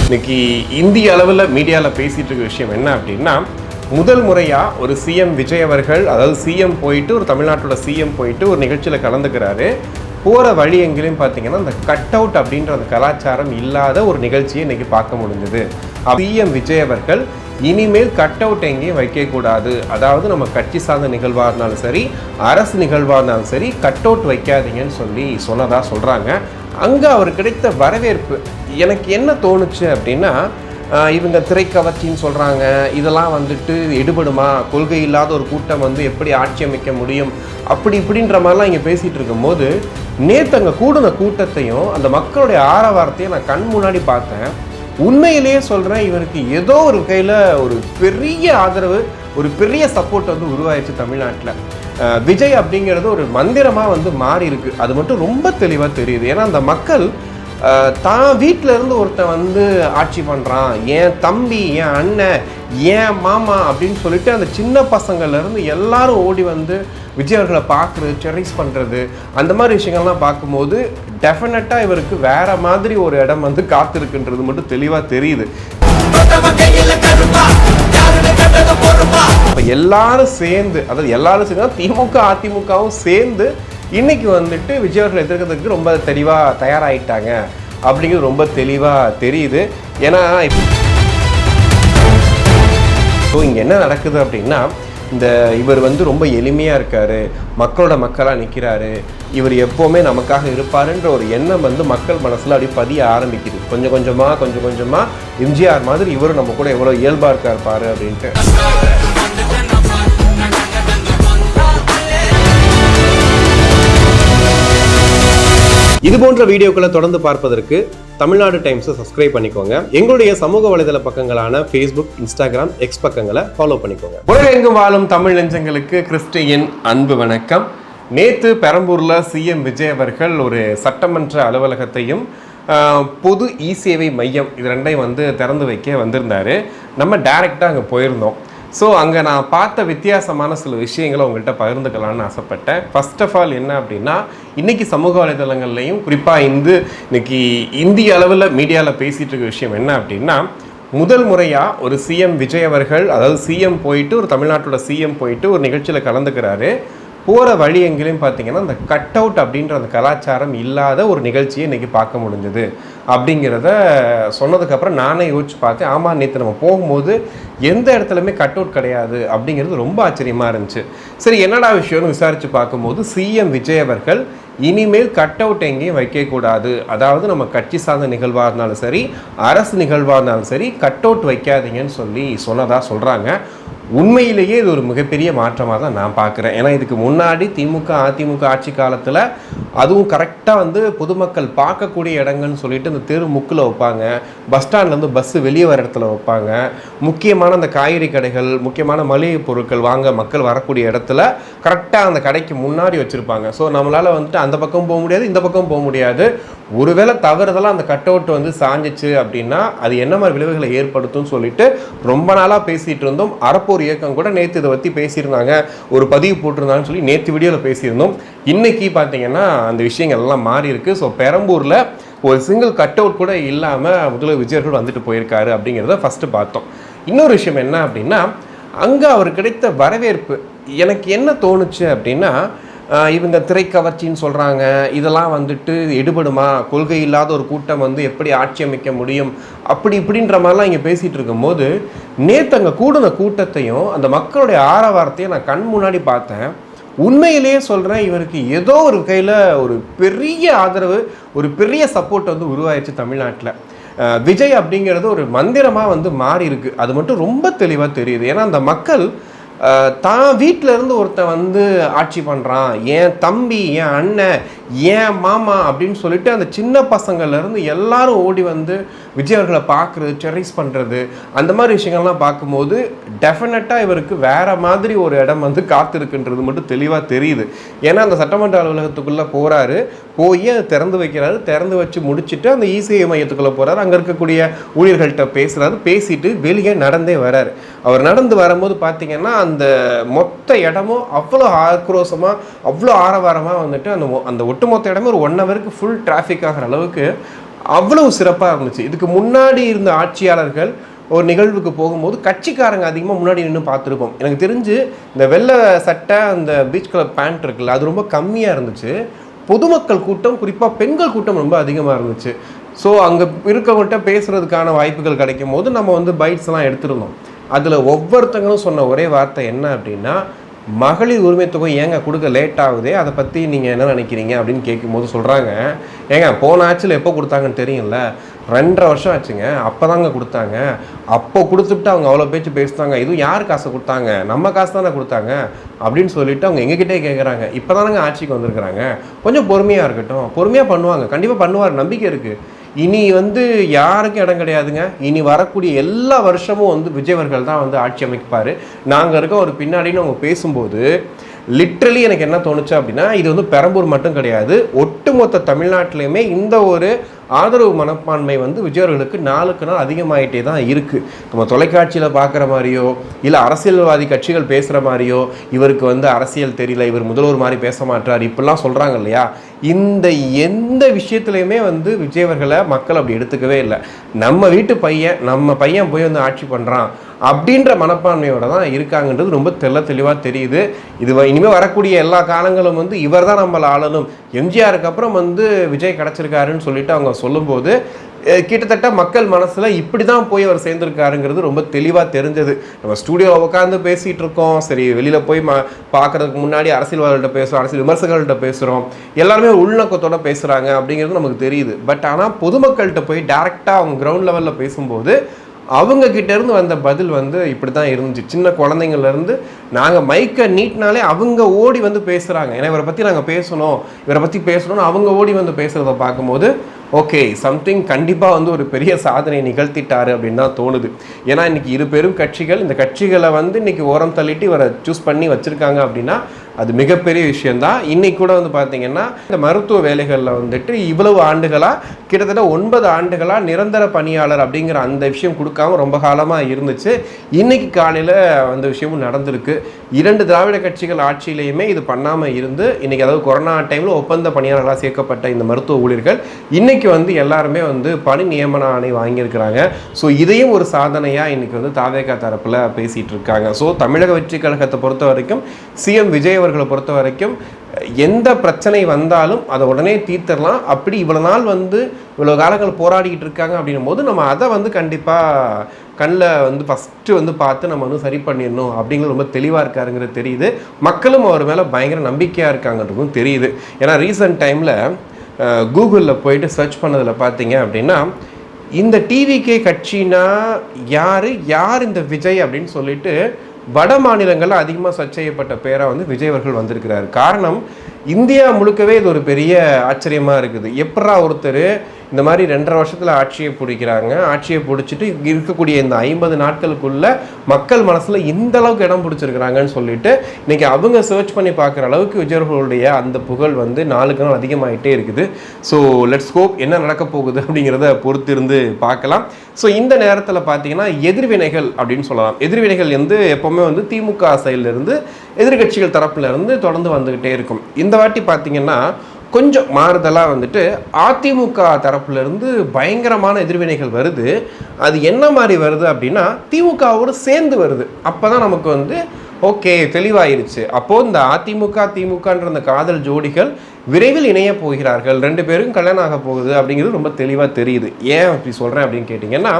இன்னைக்கு இந்திய அளவில் மீடியாவில் பேசிகிட்டு இருக்க விஷயம் என்ன அப்படின்னா, முதல் முறையாக ஒரு சிஎம் விஜய் அவர்கள், அதாவது சிஎம் போயிட்டு, ஒரு தமிழ்நாட்டோட சிஎம் போயிட்டு ஒரு நிகழ்ச்சியில் கலந்துக்கிறாரு. போகிற வழி எங்கேயும் பார்த்தீங்கன்னா அந்த கட் அவுட் அப்படின்ற அந்த கலாச்சாரம் இல்லாத ஒரு நிகழ்ச்சியை இன்றைக்கி பார்க்க முடிஞ்சது. சிஎம் விஜய் அவர்கள் இனிமேல் கட் அவுட் எங்கேயும் வைக்கக்கூடாது, அதாவது நம்ம கட்சி சார்ந்த நிகழ்வாக இருந்தாலும் சரி, அரசு நிகழ்வாக இருந்தாலும் சரி, கட் அவுட் வைக்காதீங்கன்னு சொன்னதாக சொல்கிறாங்க. அங்கே அவர் கிடைத்த வரவேற்பு எனக்கு என்ன தோணுச்சு அப்படின்னா, இவங்க திரைக்கவர்ச்சின்னு சொல்கிறாங்க, இதெல்லாம் வந்துட்டு எடுபடுமா, கொள்கை இல்லாத ஒரு கூட்டம் எப்படி ஆட்சி அமைக்க முடியும், அப்படி இப்படின்ற மாதிரிலாம் இங்கே பேசிகிட்டு இருக்கும்போது, நேற்று அங்கே கூடின கூட்டத்தையும் அந்த மக்களுடைய ஆரவாரத்தையும் நான் கண் முன்னாடி பார்த்தேன். உண்மையிலேயே சொல்கிறேன், இவருக்கு ஏதோ ஒரு கையில் ஒரு பெரிய ஆதரவு, ஒரு பெரிய சப்போர்ட் உருவாயிடுச்சு தமிழ்நாட்டில். விஜய் அப்படிங்கிறது ஒரு மந்திரமாக மாறி இருக்கு. அது மட்டும் ரொம்ப தெளிவாக தெரியுது. ஏன்னா அந்த மக்கள் தான் வீட்டில் இருந்து ஒருத்தன் ஆட்சி பண்ணுறான், என் தம்பி, என் அண்ணன், என் மாமா அப்படின்னு சொல்லிட்டு அந்த சின்ன பசங்கள்லேருந்து எல்லாரும் ஓடி விஜய் அவர்களை பார்க்குறது, செரிஸ் பண்ணுறது, அந்த மாதிரி விஷயங்கள்லாம் பார்க்கும்போது டெஃபினட்டாக இவருக்கு வேறு மாதிரி ஒரு இடம் காத்திருக்குன்றது மட்டும் தெளிவாக தெரியுது. இப்போ எல்லாரும் சேர்ந்து, அதாவது எல்லாரும் சேர்ந்து திமுக அதிமுகவும் சேர்ந்து இன்னைக்கு விஜய் அவர்கள் எதிர்க்கிறதுக்கு ரொம்ப தெளிவாக தயாராகிட்டாங்க அப்படிங்கிறது ரொம்ப தெளிவாக தெரியுது. ஏன்னா இப்போ இங்கே என்ன நடக்குது அப்படின்னா, இவர் ரொம்ப எளிமையாக இருக்கார், மக்களோட மக்களாக நிற்கிறாரு, இவர் எப்போவுமே நமக்காக இருப்பாருன்ற ஒரு எண்ணம் மக்கள் மனசில் அப்படி பதிய ஆரம்பிக்குது. கொஞ்சம் கொஞ்சமாக எம்ஜிஆர் மாதிரி இவரும் நம்ம கூட எவ்வளோ இயல்பாக இருப்பார் அப்படின்ட்டு. இது போன்ற வீடியோக்களை தொடர்ந்து பார்ப்பதற்கு தமிழ்நாடு டைம்ஸை சப்ஸ்கிரைப் பண்ணிக்கோங்க. எங்களுடைய சமூக வலைதள பக்கங்களான ஃபேஸ்புக், இன்ஸ்டாகிராம், எக்ஸ் பக்கங்களை ஃபாலோ பண்ணிக்கோங்க. உலகெங்கும் வாழும் தமிழ் நெஞ்சங்களுக்கு கிறிஸ்டியன் அன்பு வணக்கம். நேற்று பெரம்பூரில் சிஎம் விஜய் அவர்கள் ஒரு சட்டமன்ற அலுவலகத்தையும் பொது இ சேவை மையம் இது ரெண்டையும் திறந்து வைக்க வந்திருந்தார். நம்ம டைரெக்டாக அங்கே போயிருந்தோம். ஸோ அங்கே நான் பார்த்த வித்தியாசமான சில விஷயங்களை உங்கள்கிட்ட பகிர்ந்துக்கலான்னு ஆசைப்பட்டேன். ஃபர்ஸ்ட் ஆஃப் ஆல் என்ன அப்படின்னா, இன்றைக்கி சமூக வலைதளங்கள்லையும் குறிப்பாக இன்றைக்கி இந்திய அளவில் மீடியாவில் பேசிகிட்டு இருக்க விஷயம் என்ன அப்படின்னா, முதல் முறையாக ஒரு சிஎம் விஜய் அவர்கள், அதாவது சிஎம் போயிட்டு, ஒரு தமிழ்நாட்டோட சிஎம் போயிட்டு ஒரு நிகழ்ச்சியில் கலந்துக்கிறாரு. போகிற வழி எங்கேயும் பார்த்தீங்கன்னா அந்த கட் அவுட் அப்படின்ற அந்த கலாச்சாரம் இல்லாத ஒரு நிகழ்ச்சியை இன்றைக்கி பார்க்க முடிஞ்சது அப்படிங்கிறத சொன்னதுக்கப்புறம் நானே யோசிச்சு பார்த்தேன். ஆமாம், நேற்று நம்ம போகும்போது எந்த இடத்துலையுமே கட் அவுட் கிடையாது அப்படிங்கிறது ரொம்ப ஆச்சரியமாக இருந்துச்சு. சரி, என்னடா விஷயம்னு விசாரித்து பார்க்கும்போது, சிஎம் விஜய் அவர்கள் இனிமேல் கட் அவுட் எங்கேயும் வைக்கக்கூடாது, அதாவது நம்ம கட்சி சார்ந்த நிகழ்வாக இருந்தாலும் சரி, அரசு நிகழ்வாக இருந்தாலும் சரி, கட் அவுட் வைக்காதீங்கன்னு சொன்னதாக சொல்கிறாங்க. உண்மையிலேயே இது ஒரு மிகப்பெரிய மாற்றமாக தான் நான் பார்க்குறேன். ஏன்னா இதுக்கு முன்னாடி திமுக அதிமுக ஆட்சி காலத்தில் அதுவும் கரெக்டாக பொதுமக்கள் பார்க்கக்கூடிய இடங்கள்னு சொல்லிட்டு இந்த தெரு முக்கில் வைப்பாங்க, பஸ் ஸ்டாண்ட்லேருந்து பஸ்ஸு வெளியே வர இடத்துல வைப்பாங்க, முக்கியமான அந்த காய்கறி கடைகள், முக்கியமான மளிகை பொருட்கள் வாங்க மக்கள் வரக்கூடிய இடத்துல கரெக்டாக அந்த கடைக்கு முன்னாடி வச்சுருப்பாங்க. ஸோ நம்மளால் அந்த பக்கம் போக முடியாது, இந்த பக்கம் போக முடியாது. ஒருவேளை தவறுதெல்லாம் அந்த கட் அவுட் சாஞ்சிச்சு அப்படின்னா அது என்ன மாதிரி விளைவுகளை ஏற்படுத்தும்னு சொல்லிட்டு ரொம்ப நாளாக பேசிகிட்டு இருந்தோம். அறப்போர் இயக்கம் கூட நேற்று இதை பற்றி பேசியிருந்தாங்க, ஒரு பதிவு போட்டிருந்தாங்கன்னு சொல்லி நேற்று வீடியோவில் பேசியிருந்தோம். இன்றைக்கி பார்த்தீங்கன்னா அந்த விஷயங்கள் எல்லாம் மாறி இருக்குது. ஸோ பெரம்பூரில் ஒரு சிங்கிள் கட் அவுட் கூட இல்லாமல் முதல்வர் விஜயர்கள் வந்துட்டு போயிருக்காரு அப்படிங்கிறத ஃபஸ்ட்டு பார்த்தோம். இன்னொரு விஷயம் என்ன அப்படின்னா, அங்கே அவர் கிடைத்த வரவேற்பு எனக்கு என்ன தோணுச்சு அப்படின்னா, இவங்க திரைக்கவர்ச்சின்னு சொல்கிறாங்க, இதெல்லாம் எடுபடுமா, கொள்கை இல்லாத ஒரு கூட்டம் எப்படி ஆட்சி அமைக்க முடியும், அப்படி இப்படின்ற மாதிரிலாம் இங்கே பேசிகிட்டு இருக்கும்போது, நேற்று அங்கே கூடின கூட்டத்தையும் அந்த மக்களுடைய ஆரவாரத்தையும் நான் கண் முன்னாடி பார்த்தேன். உண்மையிலேயே சொல்கிறேன், இவருக்கு ஏதோ ஒரு கையில் ஒரு பெரிய ஆதரவு, ஒரு பெரிய சப்போர்ட் உருவாயிடுச்சு தமிழ்நாட்டில். விஜய் அப்படிங்கிறது ஒரு மந்திரமாக மாறி இருக்கு. அது மட்டும் ரொம்ப தெளிவாக தெரியுது. ஏன்னா அந்த மக்கள் தான் வீட்டில் இருந்து ஒருத்தன் ஆட்சி பண்ணுறான், என் தம்பி, என் அண்ணன், என் மாமா அப்படின்னு சொல்லிட்டு அந்த சின்ன பசங்கள்லேருந்து எல்லாரும் ஓடி விஜய் அவர்களை பார்க்குறது, செரிஸ் பண்ணுறது, அந்த மாதிரி விஷயங்கள்லாம் பார்க்கும்போது டெஃபினட்டாக இவருக்கு வேறு மாதிரி ஒரு இடம் காத்திருக்குன்றது மட்டும் தெளிவாக தெரியுது. ஏன்னா அந்த சட்டமன்ற அலுவலகத்துக்குள்ளே போகிறாரு, போய் அதை திறந்து வைக்கிறாரு, திறந்து வச்சு முடிச்சுட்டு அந்த இசேவை மையத்துக்குள்ளே போகிறாரு, அங்கே இருக்கக்கூடிய ஊழியர்கள்ட்ட பேசுகிறாரு, பேசிட்டு வெளியே நடந்தே வராரு. அவர் நடந்து வரும்போது பார்த்தீங்கன்னா அந்த மொத்த இடமும் அவ்வளோ ஆக்ரோஷமாக, அவ்வளோ ஆரவாரமாக அந்த ஒட்டுமொத்த இடமே ஒரு 1 ஹவருக்கு ஃபுல் டிராஃபிக் ஆகிற அளவுக்கு அவ்வளவு சிறப்பாக இருந்துச்சு. இதுக்கு முன்னாடி இருந்த ஆட்சியாளர்கள் ஒரு நிகழ்வுக்கு போகும்போது கட்சிக்காரங்க அதிகமாக முன்னாடி நின்று பார்த்துருப்போம். எனக்கு தெரிஞ்சு இந்த வெள்ளை சட்டை அந்த பீச் கலர் பேண்ட் இருக்குல்ல, அது ரொம்ப கம்மியாக இருந்துச்சு. பொதுமக்கள் கூட்டம், குறிப்பாக பெண்கள் கூட்டம் ரொம்ப அதிகமாக இருந்துச்சு. ஸோ அங்கே இருக்கவங்கள்ட்ட பேசுகிறதுக்கான வாய்ப்புகள் கிடைக்கும் போது நம்ம பைட்ஸ்லாம் எடுத்துருந்தோம். அதில் ஒவ்வொருத்தங்களும் சொன்ன ஒரே வார்த்தை என்ன அப்படின்னா, மகளிர் உரிமை தொகை ஏங்க கொடுக்க லேட் ஆகுதே, அதை பற்றி நீங்கள் என்ன நினைக்கிறீங்க அப்படின்னு கேட்கும்போது சொல்கிறாங்க, ஏங்க போன ஆட்சியில் எப்போ கொடுத்தாங்கன்னு தெரியும்ல, 2.5 வருஷம் ஆச்சுங்க, அப்போ தாங்க கொடுத்தாங்க, அப்போ கொடுத்துட்டு அவங்க அவ்வளோ பேச்சு பேசுனாங்க, இதுவும் யார் காசை கொடுத்தாங்க, நம்ம காசு தானே கொடுத்தாங்க அப்படின்னு சொல்லிட்டு அவங்க எங்ககிட்டே கேட்குறாங்க. இப்போ தானங்க ஆட்சிக்கு வந்திருக்கிறாங்க, கொஞ்சம் பொறுமையாக இருக்கட்டும், பொறுமையாக பண்ணுவாங்க, கண்டிப்பாக பண்ணுவார், நம்பிக்கை இருக்குது. இனி யாருக்கும் இடம் கிடையாதுங்க. இனி வரக்கூடிய எல்லா வருஷமும் விஜயவர்கள் தான் ஆட்சி அமைப்பார், நாங்கள் இருக்கோம் ஒரு பின்னாடின்னு அவங்க பேசும்போது லிட்ரலி எனக்கு என்ன தோணுச்சு அப்படின்னா, இது பெரம்பூர் மட்டும் கிடையாது, ஒட்டுமொத்த தமிழ்நாட்டிலையுமே இந்த ஒரு ஆதரவு மனப்பான்மை விஜயவர்களுக்கு நாளுக்கு நாள் அதிகமாகிட்டே தான் இருக்குது. நம்ம தொலைக்காட்சியில் பார்க்குற மாதிரியோ இல்லை அரசியல்வாதி கட்சிகள் பேசுகிற மாதிரியோ இவருக்கு அரசியல் தெரியல, இவர் முதல்வர் மாதிரி பேச மாட்டார் இப்படிலாம் சொல்கிறாங்க இல்லையா, இந்த எந்த விஷயத்துலையுமே விஜயவர்களை மக்கள் அப்படி எடுத்துக்கவே இல்லை. நம்ம வீட்டு பையன், நம்ம பையன் போய் ஆட்சி பண்ணுறான் அப்படின்ற மனப்பான்மையோட தான் இருக்காங்கன்றது ரொம்ப தெளிவாக தெரியுது. இது இனிமேல் வரக்கூடிய எல்லா காலங்களும் இவர் தான் நம்மளை ஆளணும், எம்ஜிஆருக்கு அப்புறம் விஜய் கிடச்சிருக்காருன்னு சொல்லிட்டு அவங்க சொல்லும்போது கிட்டத்தட்ட மக்கள் மனசில் இப்படி தான் போய் அவர் சேர்ந்துருக்காருங்கிறது ரொம்ப தெளிவாக தெரிஞ்சது. நம்ம ஸ்டூடியோவில் உட்காந்து பேசிகிட்டு இருக்கோம், சரி வெளியில் போய் பார்க்குறதுக்கு முன்னாடி அரசியல்வாதிகள்கிட்ட பேசுகிறோம், அரசியல் விமர்சகர்கள்ட்ட பேசுகிறோம், எல்லாருமே உள்நோக்கத்தோடு பேசுகிறாங்க அப்படிங்கிறது நமக்கு தெரியுது. பட் ஆனால் பொதுமக்கள்கிட்ட போய் டேரெக்டாக அவங்க கிரவுண்ட் லெவலில் பேசும்போது அவங்க கிட்டேருந்து வந்த பதில் இப்படி தான் இருந்துச்சு. சின்ன குழந்தைங்கள்லேருந்து நாங்கள் மைக்கை நீட்டினாலே அவங்க ஓடி பேசுகிறாங்க, ஏன்னா இவரை பற்றி நாங்கள் பேசணும், இவரை பற்றி பேசணும்னு அவங்க ஓடி பேசுகிறத பார்க்கும்போது ஓகே சம்திங் கண்டிப்பாக ஒரு பெரிய சாதனை நிகழ்த்திட்டாரு அப்படின்னு தான் தோணுது. ஏன்னா இன்றைக்கி இரு பெரும் கட்சிகள், இந்த கட்சிகளை இன்றைக்கி ஓரம் தள்ளிட்டு இவரை சூஸ் பண்ணி வச்சுருக்காங்க அப்படின்னா அது மிகப்பெரிய விஷயந்தான். இன்றைக்கி கூட பார்த்தீங்கன்னா இந்த மருத்துவ வேலைகளில் இவ்வளவு ஆண்டுகளாக கிட்டத்தட்ட 9 ஆண்டுகளாக நிரந்தர பணியாளர் அப்படிங்கிற அந்த விஷயம் கொடுக்காம ரொம்ப காலமாக இருந்துச்சு. இன்றைக்கி காலையில் அந்த விஷயமும் நடந்திருக்கு. 2 திராவிட கட்சிகள் ஆட்சியிலையுமே இது பண்ணாமல் இருந்து இன்றைக்கி அதாவது கொரோனா டைமில் ஒப்பந்த பணியாளர்களாக சேர்க்கப்பட்ட இந்த மருத்துவ ஊழியர்கள் இன்றைக்கி எல்லாருமே பணி நியமன ஆணை வாங்கியிருக்கிறாங்க. ஸோ இதையும் ஒரு சாதனையாக இன்றைக்கி தாவேகா தரப்பில் பேசிகிட்டு இருக்காங்க. ஸோ தமிழக வெற்றி கழகத்தை பொறுத்த வரைக்கும், சிஎம் விஜய் அவர்களை பொறுத்த வரைக்கும் எந்த பிரச்சனை வந்தாலும் அதை உடனே தீர்த்தரலாம். அப்படி இவ்வளோ நாள் இவ்வளோ காலங்கள் போராடிக்கிட்டு இருக்காங்க அப்படின்னும் போது நம்ம அதை கண்டிப்பாக கண்ணில் ஃபஸ்ட்டு பார்த்து நம்ம சரி பண்ணிடணும் அப்படிங்கிறது ரொம்ப தெளிவாக இருக்காருங்கிறது தெரியுது. மக்களும் அவர் மேலே பயங்கர நம்பிக்கையாக இருக்காங்கன்றதும் தெரியுது. ஏன்னா ரீசன்ட் டைமில் கூகுளில் போயிட்டு சர்ச் பண்ணதில் பார்த்தீங்க அப்படின்னா, இந்த டிவிகே கட்சினா யார் இந்த விஜய் அப்படின்னு சொல்லிட்டு வட மாநிலங்களில் அதிகமாக சர்ச் செய்யப்பட்ட பேராக விஜய் அவர்கள் வந்திருக்கிறார். காரணம் இந்தியா முழுக்கவே இது ஒரு பெரிய ஆச்சரியமாக இருக்குது. எப்படா ஒருத்தர் இந்த மாதிரி 2.5 வருஷத்தில் ஆட்சியை பிடிக்கிறாங்க, ஆட்சியை பிடிச்சிட்டு இருக்கக்கூடிய இந்த 50 நாட்களுக்குள்ள மக்கள் மனசில் இந்த அளவுக்கு இடம் பிடிச்சிருக்கிறாங்கன்னு சொல்லிட்டு இன்றைக்கி அவங்க சர்ச் பண்ணி பார்க்குற அளவுக்கு விஜயவர்களுடைய அந்த புகழ் நாளுக்கு நாள் அதிகமாகிட்டே இருக்குது. ஸோ லெட்ஸ் ஹோப் என்ன நடக்க போகுது அப்படிங்கிறத பொறுத்திருந்து பார்க்கலாம். ஸோ இந்த நேரத்தில் பார்த்தீங்கன்னா எதிர்வினைகள் அப்படின்னு சொல்லலாம். எதிர்வினைகள் எப்போவுமே திமுக சைட்லேருந்து எதிர்கட்சிகள் தரப்புலேருந்து தொடர்ந்து வந்துக்கிட்டே இருக்கும். இந்த வாட்டி பார்த்தீங்கன்னா கொஞ்சம் மாறுதலாக அதிமுக தரப்புலேருந்து பயங்கரமான எதிர்வினைகள் வருது. அது என்ன மாதிரி வருது அப்படின்னா, திமுகவோடு சேர்ந்து வருது. அப்போ தான் நமக்கு ஓகே தெளிவாயிருச்சு. அப்போது இந்த திமுகன்ற அந்த காதல் ஜோடிகள் விரைவில் இணைய போகிறார்கள், 2 பேரும் கல்யாணம் ஆக போகுது அப்படிங்கிறது ரொம்ப தெளிவாக தெரியுது. ஏன் அப்படி சொல்கிறேன் அப்படின்னு கேட்டிங்கன்னா,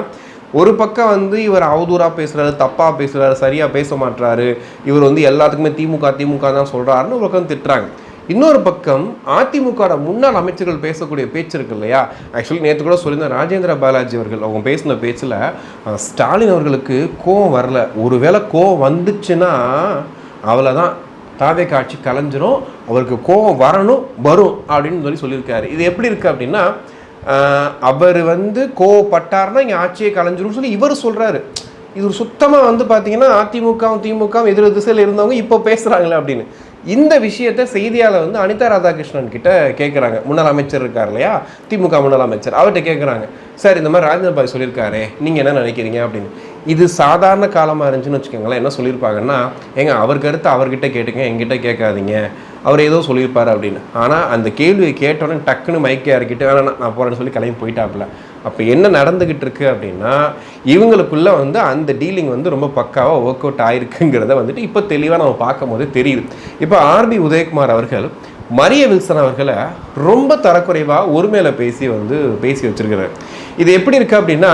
ஒரு பக்கம் இவர் அவதூறாக பேசுகிறாரு, தப்பாக பேசுகிறாரு, சரியாக பேச மாட்டுறாரு, இவர் எல்லாத்துக்குமே திமுக தான் சொல்கிறாருன்னு ஒரு பக்கம் திட்டுறாங்க. இன்னொரு பக்கம் அதிமுக முன்னாள் அமைச்சர்கள் பேசக்கூடிய பேச்சு இருக்கு இல்லையா, ஆக்சுவலி நேற்று கூட சொல்லியிருந்தேன், ராஜேந்திர பாலாஜி அவர்கள் அவங்க பேசின பேச்சில் ஸ்டாலின் அவர்களுக்கு கோவம் வரல, ஒருவேளை கோவம் வந்துச்சுன்னா அவ்வளோதான் தாவே காட்சி கலைஞ்சிரும், அவருக்கு கோவம் வரும் அப்படின்னு சொல்லியிருக்காரு. இது எப்படி இருக்குது அப்படின்னா, அவர் கோவப்பட்டார்னா இங்கே ஆட்சியை கலைஞ்சிரும் சொல்லி இவர் சொல்கிறாரு. இது சுத்தமாக பார்த்தீங்கன்னா திமுகவும் எதிர் திசையில் இருந்தவங்க இப்போ பேசுகிறாங்களே அப்படின்னு. இந்த விஷயத்தை செய்தியாளர் அனிதா ராதாகிருஷ்ணன் கிட்ட கேட்குறாங்க. முன்னாள் அமைச்சர் இருக்கார் இல்லையா, திமுக முன்னாள் அமைச்சர், அவர்கிட்ட கேட்குறாங்க, சார் இந்த மாதிரி ராஜேந்திர பாய் சொல்லியிருக்காரு, நீங்கள் என்ன நினைக்கிறீங்க அப்படின்னு. இது சாதாரண காலமாக இருந்துச்சுன்னு வச்சுக்கோங்களேன், என்ன சொல்லியிருப்பாங்கன்னா, ஏங்க அவர் கருத்து அவர்கிட்ட கேட்டுங்க, எங்கிட்ட கேட்காதீங்க அவர் ஏதோ சொல்லியிருப்பார் அப்படின்னு. ஆனால் அந்த கேள்வியை கேட்டோன்னே டக்குன்னு மைக்கை இறக்கிட்டு நான் போகிறேன்னு சொல்லி கிளம்பி போயிட்டாப்புல. அப்போ என்ன நடந்துக்கிட்டு இருக்கு அப்படின்னா இவங்களுக்குள்ள வந்து அந்த டீலிங் வந்து ரொம்ப பக்காவாக ஒர்க் அவுட் ஆயிருக்குங்கிறத வந்துட்டு இப்போ தெளிவாக நம்ம பார்க்கும் போது தெரியுது. இப்போ ஆர்பி உதயகுமார் அவர்கள் மரிய வில்சன் அவர்களை ரொம்ப தரக்குறைவாக ஒருமையில பேசி வச்சிருக்கிறார். இது எப்படி இருக்கு அப்படின்னா,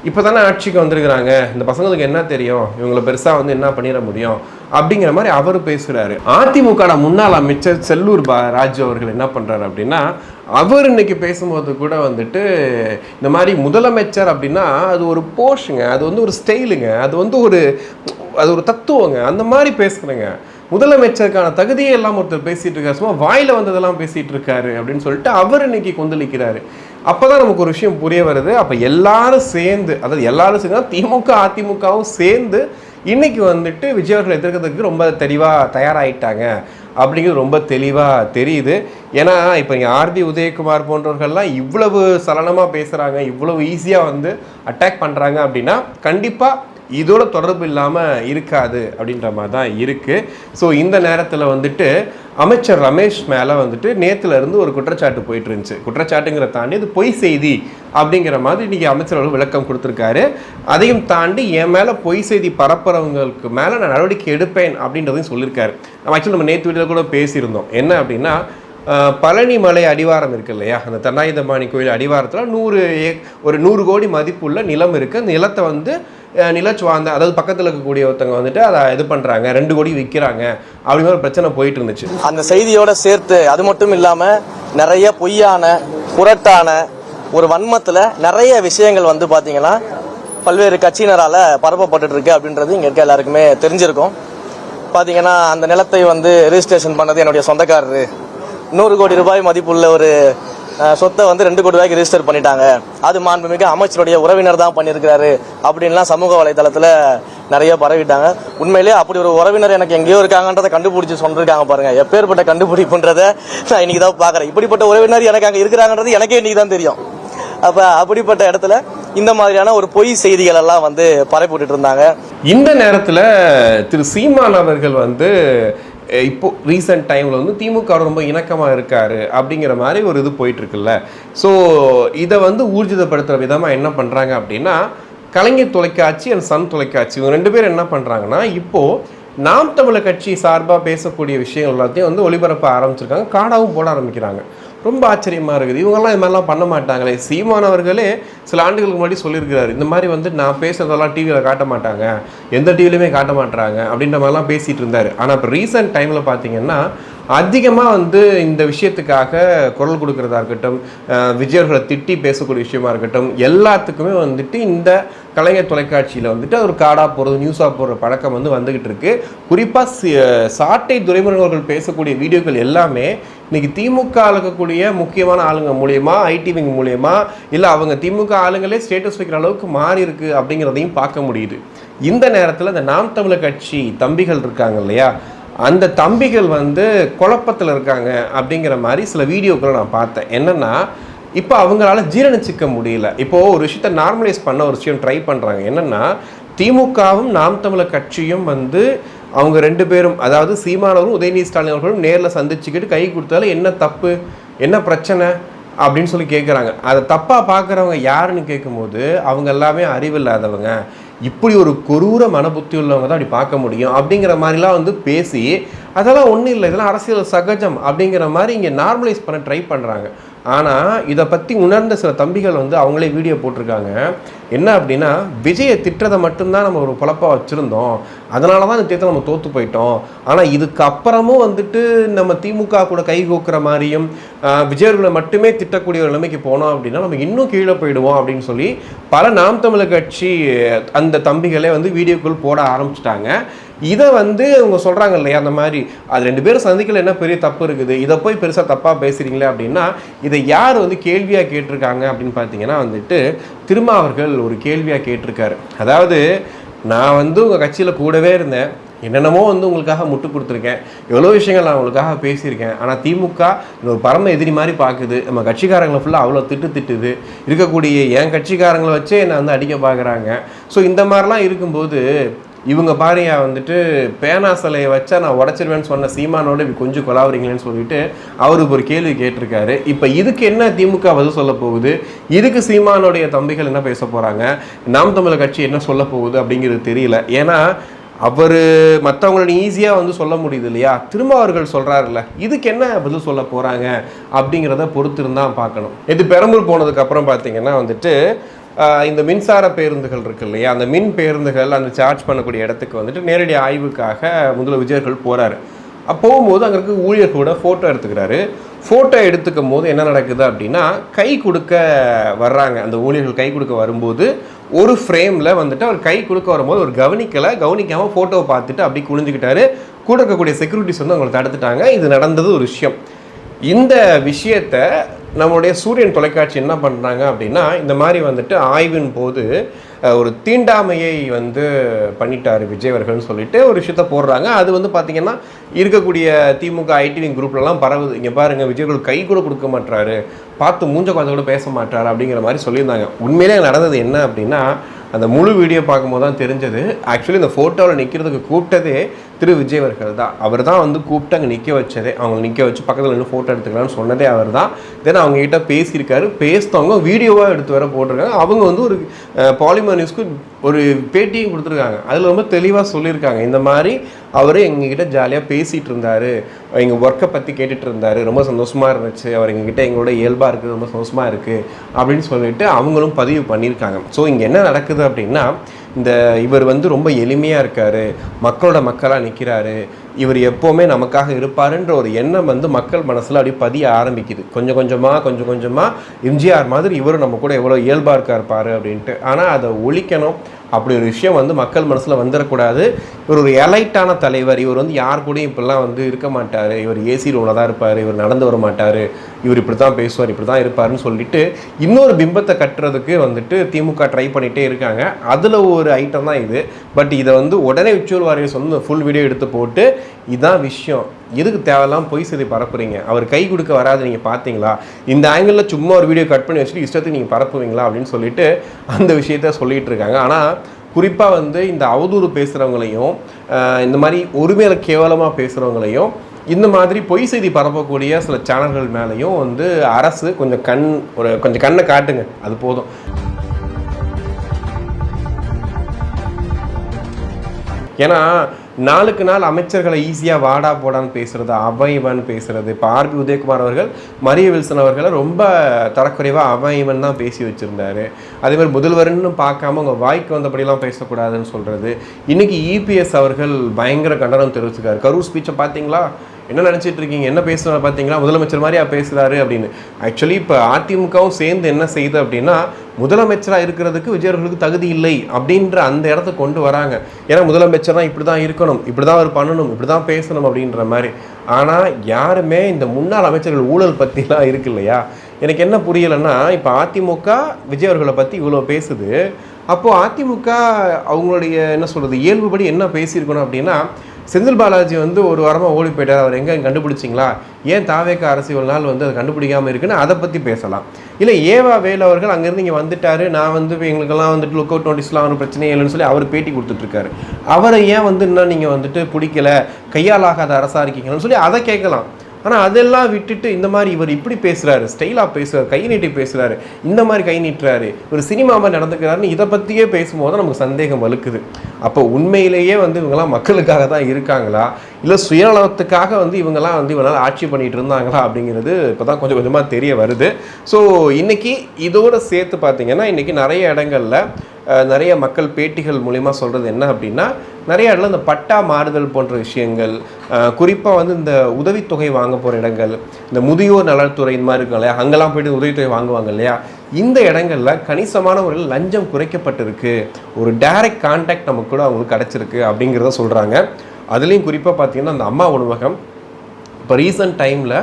இப்போ தானே ஆட்சிக்கு வந்திருக்கிறாங்க, இந்த பசங்களுக்கு என்ன தெரியும், இவங்களை பெருசாக வந்து என்ன பண்ணிட முடியும் அப்படிங்கிற மாதிரி அவர் பேசுகிறாரு. அதிமுக முன்னாள் அமைச்சர் செல்லூர் ராஜு அவர்கள் என்ன பண்ணுறாரு அப்படின்னா, அவர் இன்னைக்கு பேசும்போது கூட வந்துட்டு இந்த மாதிரி முதலமைச்சர் அப்படின்னா அது ஒரு போஷுங்க, அது வந்து ஒரு ஸ்டைலுங்க, அது வந்து அது ஒரு தத்துவங்க, அந்த மாதிரி பேசுகிறேங்க. முதலமைச்சருக்கான தகுதியே எல்லாம் ஒருத்தர் பேசிட்டு இருக்காரு, சும்மா வாயில வந்ததெல்லாம் பேசிட்டு இருக்காரு அப்படின்னு சொல்லிட்டு அவர் இன்னைக்கு கொந்தளிக்கிறாரு. அப்போதான் நமக்கு ஒரு விஷயம் புரிய வருது. அப்போ எல்லாரும் சேர்ந்து, அதாவது எல்லாரும் சேர்ந்து திமுக அதிமுகவும் சேர்ந்து இன்னைக்கு வந்துட்டு விஜய் அவர்கள் எதிர்க்கிறதுக்கு ரொம்ப தெளிவாக தயாராகிட்டாங்க அப்படிங்கிறது ரொம்ப தெளிவாக தெரியுது. ஏன்னா இப்போ இங்கே ஆர்பி உதயகுமார் போன்றவர்கள்லாம் இவ்வளவு சலனமாக பேசுகிறாங்க, இவ்வளவு ஈஸியாக வந்து அட்டாக் பண்ணுறாங்க அப்படின்னா கண்டிப்பாக இதோட தொடர்பு இல்லாமல் இருக்காது அப்படின்ற மாதிரி தான் இருக்குது. ஸோ இந்த நேரத்தில் வந்துட்டு அமைச்சர் ரமேஷ் மேலே வந்துட்டு நேற்றுலேருந்து ஒரு குற்றச்சாட்டு போயிட்டு இருந்துச்சு. குற்றச்சாட்டுங்கிற தாண்டி இது பொய் செய்தி அப்படிங்கிற மாதிரி இன்றைக்கி அமைச்சர் விளக்கம் கொடுத்துருக்காரு. அதையும் தாண்டி என் மேலே பொய் செய்தி பரப்புறவங்களுக்கு மேலே நான் நடவடிக்கை எடுப்பேன் அப்படின்றதையும் சொல்லியிருக்காரு. நம்ம நேற்று வீட்டில் கூட பேசியிருந்தோம். என்ன அப்படின்னா, பழனி மலை அடிவாரம் இருக்கு இல்லையா, அந்த தன்னாயுதபாணி கோயில் அடிவாரத்தில் 100 கோடி மதிப்புள்ள நிலம் இருக்குது. அந்த நிலத்தை வந்து நிலச்சுவாந்த, அதாவது பக்கத்தில் இருக்கக்கூடிய ஒருத்தவங்க வந்துட்டு அதை இது பண்ணுறாங்க, 2 கோடி விற்கிறாங்க அப்படிங்கிற ஒரு பிரச்சனை போயிட்டு இருந்துச்சு. அந்த செய்தியோட சேர்த்து அது மட்டும் இல்லாமல் நிறைய பொய்யான புரட்டான ஒரு வன்மத்தில் நிறைய விஷயங்கள் வந்து பார்த்தீங்கன்னா பல்வேறு கட்சியினரால் பரப்பப்பட்டு இருக்கு அப்படின்றது இங்கே இருக்க எல்லாருக்குமே தெரிஞ்சிருக்கும். பார்த்தீங்கன்னா அந்த நிலத்தை வந்து ரெஜிஸ்ட்ரேஷன் பண்ணது என்னுடைய சொந்தக்காரரு, 100 கோடி ரூபாய் மதிப்புள்ள ஒரு சொத்தை வந்து 2 கோடி ரூபாய்க்கு ரெஜிஸ்டர் பண்ணிட்டாங்க, அது மாண்புமிகு அமைச்சருடைய உறவினர் தான் பண்ணியிருக்கிறாரு அப்படின்லாம் சமூக வலைதளத்தில் நிறைய பரவிட்டாங்க. உண்மையிலேயே அப்படி ஒரு உறவினர் எனக்கு எங்கேயோ இருக்காங்கன்றதை கண்டுபிடிச்சி சொல்லிருக்காங்க பாருங்க. எப்பேற்பட்ட கண்டுபிடிப்புன்றதை நான் இன்னைக்கு தான் பார்க்குறேன். இப்படிப்பட்ட உறவினர் எனக்கு அங்கே இருக்கிறாங்கன்றது எனக்கே இன்னைக்கு தான் தெரியும். அப்போ அப்படிப்பட்ட இடத்துல இந்த மாதிரியான ஒரு பொய் செய்திகள் எல்லாம் வந்து பரப்பிவிட்டு இருந்தாங்க. இந்த நேரத்தில் திரு சீமான் அவர்கள் வந்து இப்போ ரீசெண்ட் டைமில் வந்து திமுக ரொம்ப இணக்கமாக இருக்காரு அப்படிங்கிற மாதிரி ஒரு இது போயிட்டுருக்குல்ல. ஸோ இதை வந்து ஊர்ஜிதப்படுத்துகிற விதமாக என்ன பண்ணுறாங்க அப்படின்னா, கலைஞர் தொலைக்காட்சி அண்ட் சன் தொலைக்காட்சி இவங்க 2 பேரும் என்ன பண்ணுறாங்கன்னா, இப்போது நாம் தமிழர் கட்சி சார்பாக பேசக்கூடிய விஷயங்கள் எல்லாத்தையும் வந்து ஒளிபரப்ப ஆரம்பிச்சிருக்காங்க, காடாவும் போட ஆரம்பிக்கிறாங்க. ரொம்ப ஆச்சரியமாக இருக்குது. இவங்கெல்லாம் இது மாதிரிலாம் பண்ண மாட்டாங்களே. சீமான் அவர்களே சில ஆண்டுகளுக்கு முன்னாடி சொல்லியிருக்கிறாரு, இந்த மாதிரி வந்து நான் பேசுறதெல்லாம் டிவியில் காட்ட மாட்டாங்க, எந்த டிவிலையுமே காட்ட மாட்டாங்க அப்படின்ற மாதிரிலாம் பேசிகிட்டு இருந்தார். ஆனால் இப்போ ரீசெண்ட் டைமில் பார்த்தீங்கன்னா அதிகமாக வந்து இந்த விஷயத்துக்காக குரல் கொடுக்குறதா இருக்கட்டும், விஜயர்களை திட்டி பேசக்கூடிய விஷயமா இருக்கட்டும், எல்லாத்துக்குமே வந்துட்டு இந்த கலைஞர் தொலைக்காட்சியில் வந்துட்டு ஒரு காடாக போகிறது, நியூஸாக போடுற பழக்கம் வந்து வந்துக்கிட்டு இருக்கு. குறிப்பாக சாட்டை துரைமுருகன் அவர்கள் பேசக்கூடிய வீடியோக்கள் எல்லாமே இன்னைக்கு திமுக இருக்கக்கூடிய முக்கியமான ஆளுங்க மூலியமா, ஐடிவிங் மூலியமா, இல்லை அவங்க திமுக ஆளுங்களே ஸ்டேட்டஸ் வைக்கிற அளவுக்கு மாறி இருக்கு அப்படிங்கிறதையும் பார்க்க முடியுது. இந்த நேரத்தில் இந்த நாம் தமிழர் கட்சி தம்பிகள் இருக்காங்க இல்லையா, அந்த தம்பிகள் வந்து குழப்பத்தில் இருக்காங்க அப்படிங்கிற மாதிரி சில வீடியோக்களை நான் பார்த்தேன். என்னன்னா, இப்போ அவங்களால ஜீரணிச்சிக்க முடியல. இப்போது ஒரு விஷயத்தை நார்மலைஸ் பண்ண ஒரு விஷயம் ட்ரை பண்ணுறாங்க. என்னென்னா, திமுகவும் நாம் தமிழர் கட்சியும் வந்து அவங்க 2 பேரும், அதாவது சீமானவரும் உதயநிதி ஸ்டாலின் அவர்களும் நேரில் சந்திச்சுக்கிட்டு கை கொடுத்தாலும் என்ன தப்பு, என்ன பிரச்சனை அப்படின்னு சொல்லி கேட்குறாங்க. அதை தப்பாக பார்க்குறவங்க யாருன்னு கேட்கும்போது அவங்க எல்லாமே அறிவில்லாதவங்க, இப்படி ஒரு கொரூர மனபுத்தி உள்ளவங்க தான் அப்படி பார்க்க முடியும் அப்படிங்கிற மாதிரிலாம் வந்து பேசி, அதெல்லாம் ஒன்றும் இல்லை, இதெல்லாம் அரசியல் சகஜம் அப்படிங்கிற மாதிரி இங்கே நார்மலைஸ் பண்ண ட்ரை பண்ணுறாங்க. ஆனால் இதை பற்றி உணர்ந்த சில தம்பிகள் வந்து அவங்களே வீடியோ போட்டிருக்காங்க. என்ன அப்படின்னா, விஜயை திட்டத்தை மட்டும்தான் நம்ம ஒரு பொழப்பாக வச்சுருந்தோம், அதனால தான் இந்த தேர்தல் நம்ம தோற்று போயிட்டோம். ஆனால் இதுக்கப்புறமும் வந்துட்டு நம்ம திமுக கூட கை கோக்குற மாதிரியும் விஜயர்களை மட்டுமே திட்டக்கூடிய ஒரு நிலைமைக்கு போனோம் அப்படின்னா நம்ம இன்னும் கீழே போயிடுவோம் அப்படின்னு சொல்லி பல நாம் தமிழர் கட்சி அந்த தம்பிகளே வந்து வீடியோக்குள் போட ஆரம்பிச்சிட்டாங்க. இதை வந்து அவங்க சொல்கிறாங்க இல்லையா, அந்த மாதிரி அது 2 பேரும் சந்திக்கல என்ன பெரிய தப்பு இருக்குது, இதை போய் பெருசாக தப்பாக பேசுகிறீங்களே அப்படின்னா, இதை யார் வந்து கேள்வியாக கேட்டிருக்காங்க அப்படின்னு பார்த்தீங்கன்னா வந்துட்டு திருமாவர்கள் ஒரு கேள்வியாக கேட்டிருக்காரு. அதாவது, நான் வந்து உங்கள் கட்சியில் கூடவே இருந்தேன், என்னென்னமோ வந்து உங்களுக்காக முட்டு கொடுத்துருக்கேன், எவ்வளோ விஷயங்கள் நான் உங்களுக்காக பேசியிருக்கேன், ஆனால் திமுக ஒரு பரம எதிரி மாதிரி பார்க்குது, நம்ம கட்சிக்காரங்களை ஃபுல்லாக அவ்வளோ திட்டுது, இருக்கக்கூடிய என் கட்சிக்காரங்களை வச்சே என்னை வந்து அடிக்க பார்க்குறாங்க. ஸோ இந்த மாதிரிலாம் இருக்கும்போது இவங்க பாரியா வந்துட்டு பேனா சிலையை வச்சா நான் உடச்சிருவேன்னு சொன்ன சீமானோட இப்படி கொஞ்சம் கொலாவறீங்களேன்னு சொல்லிட்டு அவருக்கு ஒரு கேள்வி கேட்டிருக்காரு. இப்போ இதுக்கு என்ன திமுக பதில் சொல்ல போகுது, இதுக்கு சீமானுடைய தம்பிகள் என்ன பேச போகிறாங்க, நாம் தமிழர் கட்சி என்ன சொல்ல போகுது அப்படிங்கிறது தெரியல. ஏன்னா அவர் மற்றவங்கள ஈஸியாக வந்து சொல்ல முடியுது இல்லையா, திரும்ப அவர்கள் சொல்கிறாருல்ல, இதுக்கு என்ன பதில் சொல்ல போகிறாங்க அப்படிங்கிறத பொறுத்து இருந்தால் பார்க்கணும். இது பெரம்பூர் போனதுக்கப்புறம் பார்த்தீங்கன்னா வந்துட்டு இந்த மின்சார பேருந்துகள் இருக்கு இல்லையா, அந்த மின் பேருந்துகள் அந்த சார்ஜ் பண்ணக்கூடிய இடத்துக்கு வந்துட்டு நேரடி ஆய்வுக்காக முதல்வர் விஜயர்கள் போகிறாரு. போகும்போது அங்கே இருக்க ஊழியர்களோட ஃபோட்டோ எடுத்துக்கிறாரு. ஃபோட்டோ எடுத்துக்கும் போது என்ன நடக்குது அப்படின்னா, கை கொடுக்க வர்றாங்க அந்த ஊழியர்கள். கை கொடுக்க வரும்போது ஒரு ஃப்ரேமில் வந்துட்டு அவர் கை கொடுக்க வரும்போது ஒரு கவனிக்காமல் ஃபோட்டோவை பார்த்துட்டு அப்படி குனிஞ்சிக்கிட்டாரு. கூட இருக்கக்கூடிய செக்யூரிட்டிஸ் வந்து அவங்களை தடுத்துட்டாங்க. இது நடந்தது ஒரு விஷயம். இந்த விஷயத்த நம்மளுடைய சூரியன் தொலைக்காட்சி என்ன பண்ணுறாங்க அப்படின்னா, இந்த மாதிரி வந்துட்டு ஆய்வின் போது ஒரு தீண்டாமையை வந்து பண்ணிட்டார் விஜய் அவர்கள்னு சொல்லிட்டு ஒரு விஷயத்த போடுறாங்க. அது வந்து பார்த்திங்கன்னா இருக்கக்கூடிய திமுக ஐடிவிங் குரூப்லலாம் பரவுது. இங்கே பாருங்கள், விஜய் அவர்கள் கை கூட கொடுக்க மாட்டாரு, பார்த்து மூஞ்ச குழந்தை கூட பேச மாட்டாரு அப்படிங்கிற மாதிரி சொல்லியிருந்தாங்க. உண்மையிலே நடந்தது என்ன அப்படின்னா, அந்த முழு வீடியோ பார்க்கும்போது தான் தெரிஞ்சது. ஆக்சுவலி இந்த ஃபோட்டோவில் நிற்கிறதுக்கு கூப்பிட்டதே திரு விஜய் அவர்கள் தான். அவர் தான் வந்து கூப்பிட்டு அங்கே நிற்க வச்சதே. அவங்க நிற்க வச்சு பக்கத்தில் நின்று ஃபோட்டோ எடுத்துக்கலாம்னு சொன்னதே அவர் தான். தென் அவங்ககிட்ட பேசியிருக்காரு. பேசினவங்க வீடியோவாக எடுத்து வர போட்டிருக்காங்க. அவங்க வந்து ஒரு பாலிமர் நியூஸ்க்கு ஒரு பேட்டியும் கொடுத்துருக்காங்க. அதில் ரொம்ப தெளிவாக சொல்லியிருக்காங்க, இந்த மாதிரி அவர் எங்ககிட்ட ஜாலியாக பேசிகிட்டு இருந்தார், எங்கள் ஒர்க்கை பற்றி கேட்டுட்டு இருந்தார், ரொம்ப சந்தோஷமாக இருந்துச்சு, அவர் எங்ககிட்ட எங்களோட இயல்பாக இருக்குது, ரொம்ப சந்தோஷமாக இருக்குது அப்படின்னு சொல்லிட்டு அவங்களும் பதிவு பண்ணியிருக்காங்க. ஸோ இங்கே என்ன நடக்குது அப்படின்னா, இவர் வந்து ரொம்ப எளிமையாக இருக்கார், மக்களோட மக்களாக நிற்கிறாரு, இவர் எப்போவுமே நமக்காக இருப்பாருன்ற ஒரு எண்ணம் வந்து மக்கள் மனசில் அப்படி பதிய ஆரம்பிக்குது. கொஞ்சம் கொஞ்சமாக எம்ஜிஆர் மாதிரி இவரும் நம்ம கூட எவ்வளோ இயல்பாக இருப்பார் அப்படின்ட்டு. ஆனால் அதை ஒழிக்கணும். அப்படி ஒரு விஷயம் வந்து மக்கள் மனசில் வந்துடக்கூடாது. இவர் ஒரு எலைட்டான தலைவர், இவர் வந்து யார் கூடயும் இப்படிலாம் வந்து இருக்க மாட்டார், இவர் ஏசி ரூமில் தான் இருப்பார், இவர் நடந்து வர மாட்டார், இவர் இப்படி தான் பேசுவார், இப்படி தான் இருப்பார்னு சொல்லிட்டு இன்னொரு பிம்பத்தை கட்டுறதுக்கு வந்துட்டு திமுக ட்ரை பண்ணிகிட்டே இருக்காங்க. அதில் ஒரு ஐட்டம் தான் இது. பட் இதை வந்து உடனே விச்சுவல் வாரியர்ஸ் வந்து ஃபுல் வீடியோ எடுத்து போட்டு இதான் விஷயம், எதுக்கு தேவையில்லாம் பொய் செய்தி பரப்புறீங்க, அவர் கை கொடுக்க வராது நீங்கள் பார்த்தீங்களா, இந்த ஆங்கிளில் சும்மா ஒரு வீடியோ கட் பண்ணி வச்சுட்டு இஷ்டத்துக்கு நீங்கள் பரப்புவீங்களா அப்படின்னு சொல்லிட்டு அந்த விஷயத்த சொல்லிகிட்டு இருக்காங்க. ஆனால் குறிப்பாக வந்து இந்த அவதூறு பேசுகிறவங்களையும் இந்த மாதிரி ஒரு மேலே கேவலமாக பேசுகிறவங்களையும் இந்த மாதிரி பொய் செய்தி பரப்பக்கூடிய சில சேனல்கள் மேலேயும் வந்து அரசு கொஞ்சம் கண்ணை காட்டுங்க, அது போதும். ஏன்னா நாளுக்கு நாள் அமைச்சர்களை ஈஸியாக வாடா போடான்னு பேசுகிறது, அவன் பேசுகிறது. இப்போ ஆர்பி உதயகுமார் அவர்கள் மரிய வில்சன் அவர்களை ரொம்ப தரக்குறைவாக அவன் தான் பேசி வச்சுருந்தாரு. அதேமாதிரி முதல்வர்னு பார்க்காம உங்கள் வாய்க்கு வந்தபடியெல்லாம் பேசக்கூடாதுன்னு சொல்கிறது. இன்றைக்கி இபிஎஸ் அவர்கள் பயங்கர கண்டனம் தெரிவிச்சிருக்காரு. கரூர் ஸ்பீச்சை பார்த்தீங்களா, என்ன நினச்சிட்டு இருக்கீங்க, என்ன பேசுகிறாரு பார்த்தீங்களா, முதலமைச்சர் மாதிரியா பேசுகிறாரு அப்படின்னு. ஆக்சுவலி இப்போ அதிமுகவும் சேர்ந்து என்ன செய்யுது அப்படின்னா, முதலமைச்சராக இருக்கிறதுக்கு விஜயர்களுக்கு தகுதி இல்லை அப்படின்ற அந்த இடத்த கொண்டு வராங்க. ஏன்னா முதலமைச்சர்னா இப்படி தான் இருக்கணும், இப்படி தான் அவர் பண்ணணும், இப்படி தான் பேசணும் அப்படின்ற மாதிரி. ஆனால் யாருமே இந்த முன்னாள் அமைச்சர்கள் ஊழல் பற்றிலாம் இருக்கு இல்லையா, எனக்கு என்ன புரியலைன்னா, இப்போ அதிமுக விஜயவர்களை பற்றி இவ்வளோ பேசுது, அப்போது அதிமுக அவங்களுடைய என்ன சொல்கிறது இயல்புபடி என்ன பேசியிருக்கணும் அப்படின்னா, செந்தில் பாலாஜி வந்து ஒரு வாரமாக ஓடி போயிட்டார், அவர் எங்கே கண்டுபிடிச்சிங்களா, ஏன் தாவேக்க அரசியல் நாள் வந்து அதை கண்டுபிடிக்காமல் இருக்குன்னு அதை பற்றி பேசலாம். இல்லை ஏவா வேலு அவர்கள் அங்கேருந்து இங்கே வந்துட்டார், நான் வந்து எங்களுக்கெல்லாம் வந்துட்டு லுக் அவுட் நோட்டீஸ்லாம் ஒரு பிரச்சனையே இல்லைன்னு சொல்லி அவர் பேட்டி கொடுத்துட்ருக்காரு. அவரை ஏன் வந்து இன்னும் நீங்கள் வந்துட்டு பிடிக்கல, கையால் ஆகாத அரசாக இருக்கீங்கன்னு சொல்லி அதை கேட்கலாம். ஆனால் அதெல்லாம் விட்டுட்டு இந்த மாதிரி இவர் இப்படி பேசுகிறாரு, ஸ்டைலாக பேசுகிறார், கை நீட்டி பேசுகிறாரு, இந்த மாதிரி கை நீட்டுறாரு, ஒரு சினிமா மாதிரி நடந்துக்கிறாருன்னு இதை பற்றியே பேசும்போது நமக்கு சந்தேகம் வலுக்குது. அப்போ உண்மையிலேயே வந்து இவங்கெல்லாம் மக்களுக்காக தான் இருக்காங்களா, இல்லை சுயநலத்துக்காக வந்து இவங்கெல்லாம் வந்து இவங்களால் ஆட்சி பண்ணிகிட்டு இருந்தாங்களா அப்படிங்கிறது இப்போ தான் கொஞ்சம் கொஞ்சமாக தெரிய வருது. ஸோ இன்றைக்கி இதோடு சேர்த்து பார்த்திங்கன்னா, இன்றைக்கி நிறைய இடங்களில் நிறைய மக்கள் பேட்டிகள் மூலிமா சொல்கிறது என்ன அப்படின்னா, நிறைய இடத்துல இந்த பட்டா மாறுதல் போன்ற விஷயங்கள், குறிப்பாக வந்து இந்த உதவித்தொகை வாங்க போகிற இடங்கள், இந்த முதியோர் நலத்துறை இந்த மாதிரி இருக்கும் இல்லையா, அங்கெல்லாம் போய்ட்டு உதவித்தொகை வாங்குவாங்க இல்லையா, இந்த இடங்களில் கணிசமான முறையில் லஞ்சம் குறைக்கப்பட்டிருக்கு, ஒரு டைரக்ட் கான்டாக்ட் நமக்கு கூட அவங்களுக்கு கிடச்சிருக்கு அப்படிங்கிறத சொல்கிறாங்க. அதுலேயும் குறிப்பாக பார்த்திங்கன்னா அந்த அம்மா உணவகம் இப்போ ரீசன்ட் டைமில்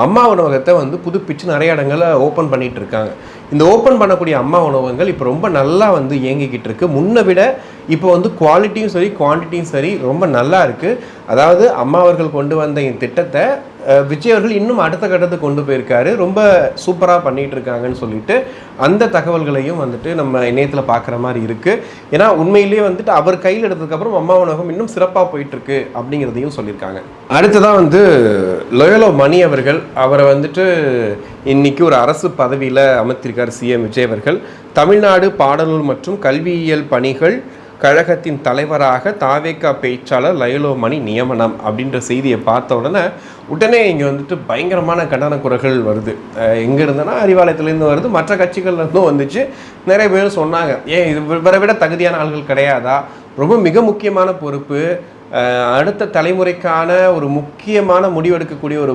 அம்மா உணவகத்தை வந்து புதுப்பிச்சு நிறைய இடங்களில் ஓப்பன் பண்ணிகிட்டு இருக்காங்க. இந்த ஓப்பன் பண்ணக்கூடிய அம்மா உணவகங்கள் இப்போ ரொம்ப நல்லா வந்து இயங்கிக்கிட்டு இருக்குது. முன்னை விட இப்போ வந்து குவாலிட்டியும் சரி குவான்டிட்டியும் சரி ரொம்ப நல்லா இருக்குது. அதாவது அம்மா அவர்கள் கொண்டு வந்த இந்த திட்டத்தை விஜய் அவர்கள் இன்னும் அடுத்த கட்டத்துக்கு கொண்டு போயிருக்காரு, ரொம்ப சூப்பராக பண்ணிட்டு இருக்காங்கன்னு சொல்லிட்டு அந்த தகவல்களையும் வந்துட்டு நம்ம இணையத்தில் பார்க்குற மாதிரி இருக்குது. ஏன்னா உண்மையிலேயே வந்துட்டு அவர் கையில் எடுத்ததுக்கப்புறம் அம்மா உணவகம் இன்னும் சிறப்பாக போயிட்டுருக்கு அப்படிங்கிறதையும் சொல்லியிருக்காங்க. அடுத்ததான் வந்து லொயோலா மணி அவர்கள், அவரை வந்துட்டு இன்னைக்கு ஒரு அரசு பதவியில் அமர்த்திருக்கார் சிஎம் விஜய் அவர்கள். தமிழ்நாடு பாடநூல் மற்றும் கல்வியியல் பணிகள் கழகத்தின் தலைவராக தாவேகா பேச்சாளர் லயோலா மணி நியமனம் அப்படின்ற செய்தியை பார்த்த உடனே இங்கே வந்துட்டு பயங்கரமான கண்டன குரல்கள் வருது. எங்கே இருந்தனா அறிவாலயத்துலேருந்து வருது, மற்ற கட்சிகள்லேருந்தும் வந்துச்சு. நிறைய பேர் சொன்னாங்க, ஏன் இது இவரை விட தகுதியான ஆள்கள் கிடையாதா, ரொம்ப மிக முக்கியமான பொறுப்பு, அடுத்த தலைமுறைக்கான ஒரு முக்கியமான முடிவெடுக்கக்கூடிய ஒரு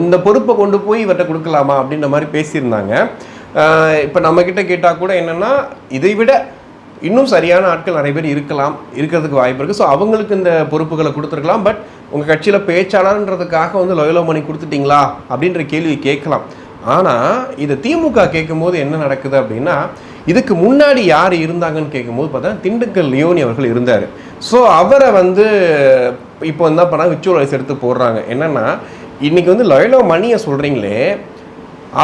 இந்த பொறுப்பை கொண்டு போய் இவர்கிட்ட கொடுக்கலாமா அப்படின்ற மாதிரி பேசியிருந்தாங்க. இப்போ நம்மக்கிட்ட கேட்டால் கூட என்னென்னா இதை விட இன்னும் சரியான ஆட்கள் நிறைய பேர் இருக்கிறதுக்கு வாய்ப்பு இருக்குது. ஸோ அவங்களுக்கு இந்த பொறுப்புகளை கொடுத்துருக்கலாம். பட் உங்கள் கட்சியில் பேச்சாளர்ன்றதுக்காக வந்து லயோலா மணி கொடுத்துட்டிங்களா அப்படின்ற கேள்வி கேட்கலாம். ஆனால் இதை திமுக கேட்கும்போது என்ன நடக்குது அப்படின்னா, இதுக்கு முன்னாடி யார் இருந்தாங்கன்னு கேட்கும்போது பார்த்தா திண்டுக்கல் லியோனி அவர்கள் இருந்தார். ஸோ அவரை வந்து இப்போ என்ன பண்ணால் விச்சுவலைஸ் எடுத்து போடுறாங்க. என்னென்னா இன்றைக்கி வந்து லயோலா மணியை சொல்கிறீங்களே,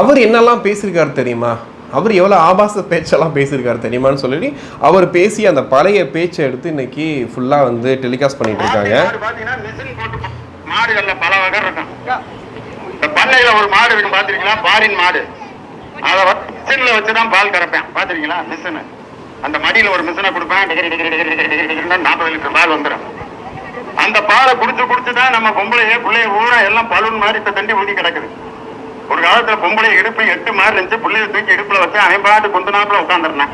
அவர் என்னெல்லாம் பேசியிருக்காரு தெரியுமா, அவர் எவ்வளோ ஆபாச பேச்செல்லாம் பேசியிருக்காரு தெரியுமான்னு சொல்லி அவர் பேசி அந்த பழைய பேச்சை எடுத்து இன்னைக்கு ஃபுல்லாக வந்து டெலிகாஸ்ட் பண்ணிட்டு இருக்காங்க. மாடுகள்ல பல வகை இருக்கும். இந்த பண்ணையில ஒரு மாடு இருக்கு பாத்திருக்கீங்களா, பாரின் மாடு. அதை மிஷின்ல வச்சுதான் பால் கறப்பேன் பாத்திருக்கீங்களா, மிஷின். அந்த மடியில ஒரு மிஷினை கொடுப்பேன், 40 லிட்டர் பால் வந்துடும். அந்த பாலை குடிச்சுதான் நம்ம பொம்பளையே பிள்ளைய ஊரா எல்லாம் பலூன் மாதிரி தண்டி ஊட்டி கிடக்குது. ஒரு காலத்துல பொம்பளை இடுப்பு 8 மாதிரி இருந்துச்சு, பிள்ளைய தூக்கி இடுப்புல வச்சு அவன் பாட்டு கொஞ்ச நாட்ல உட்காந்துருந்தான்.